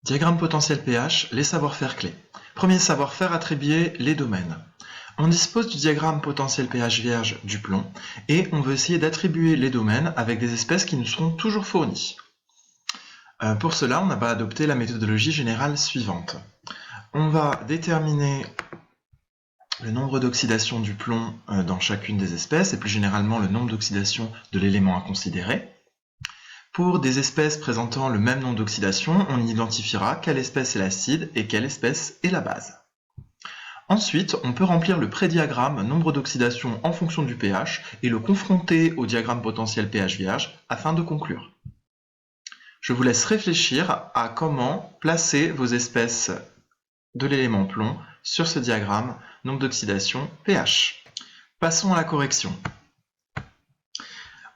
Diagramme potentiel pH, les savoir-faire clés. Premier savoir-faire, attribuer les domaines. On dispose du diagramme potentiel pH vierge du plomb et on veut essayer d'attribuer les domaines avec des espèces qui nous seront toujours fournies. Pour cela, on va adopter la méthodologie générale suivante. On va déterminer le nombre d'oxydations du plomb dans chacune des espèces et plus généralement le nombre d'oxydations de l'élément à considérer. Pour des espèces présentant le même nombre d'oxydations, on identifiera quelle espèce est l'acide et quelle espèce est la base. Ensuite, on peut remplir le prédiagramme nombre d'oxydations en fonction du pH et le confronter au diagramme potentiel pH vierge afin de conclure. Je vous laisse réfléchir à comment placer vos espèces de l'élément plomb sur ce diagramme nombre d'oxydation pH. Passons à la correction.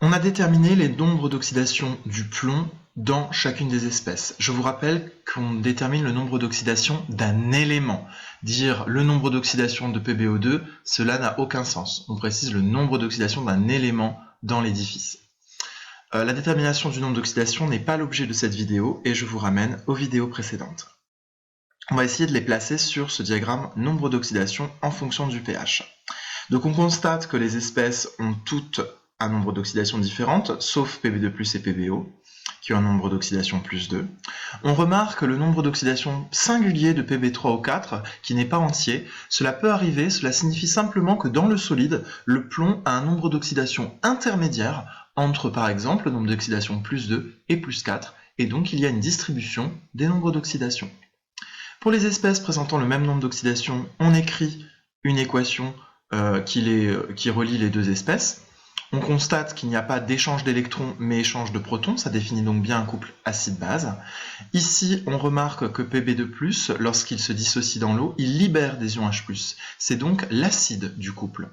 On a déterminé les nombres d'oxydation du plomb dans chacune des espèces. Je vous rappelle qu'on détermine le nombre d'oxydation d'un élément. Dire le nombre d'oxydation de PbO2, cela n'a aucun sens. On précise le nombre d'oxydation d'un élément dans l'édifice. La détermination du nombre d'oxydation n'est pas l'objet de cette vidéo et je vous ramène aux vidéos précédentes. On va essayer de les placer sur ce diagramme nombre d'oxydation en fonction du pH. Donc on constate que les espèces ont toutes un nombre d'oxydation différentes, sauf Pb2+, et PbO, qui ont un nombre d'oxydation plus 2. On remarque le nombre d'oxydation singulier de Pb3 ou 4, qui n'est pas entier. Cela peut arriver, cela signifie simplement que dans le solide, le plomb a un nombre d'oxydation intermédiaire entre, par exemple, le nombre d'oxydation plus 2 et plus 4, et donc il y a une distribution des nombres d'oxydation. Pour les espèces présentant le même nombre d'oxydation, on écrit une équation qui relie les deux espèces. On constate qu'il n'y a pas d'échange d'électrons mais échange de protons, ça définit donc bien un couple acide-base. Ici, on remarque que Pb2+, lorsqu'il se dissocie dans l'eau, il libère des ions H+. C'est donc l'acide du couple.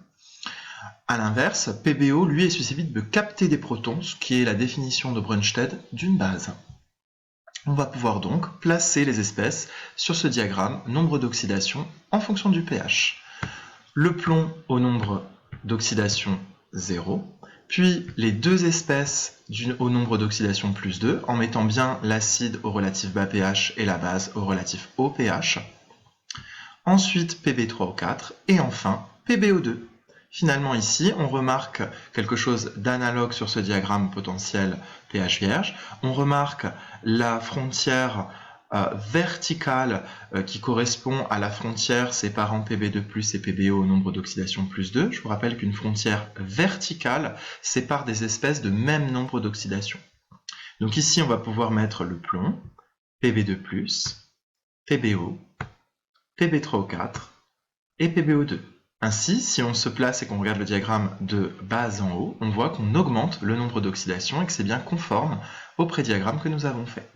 A l'inverse, PbO, lui, est susceptible de capter des protons, ce qui est la définition de Brønsted d'une base. On va pouvoir donc placer les espèces sur ce diagramme nombre d'oxydation en fonction du pH. Le plomb au nombre d'oxydation 0, puis les deux espèces au nombre d'oxydation plus 2, en mettant bien l'acide au relatif bas pH et la base au relatif haut pH. Ensuite Pb3 ou 4, et enfin PbO2. Finalement ici, on remarque quelque chose d'analogue sur ce diagramme potentiel pH vierge. On remarque la frontière verticale qui correspond à la frontière séparant Pb2+ et PbO au nombre d'oxydation plus 2. Je vous rappelle qu'une frontière verticale sépare des espèces de même nombre d'oxydation. Donc ici, on va pouvoir mettre le plomb, Pb2+, PbO, Pb3O4 et PbO2. Ainsi, si on se place et qu'on regarde le diagramme de bas en haut, on voit qu'on augmente le nombre d'oxydations et que c'est bien conforme au prédiagramme que nous avons fait.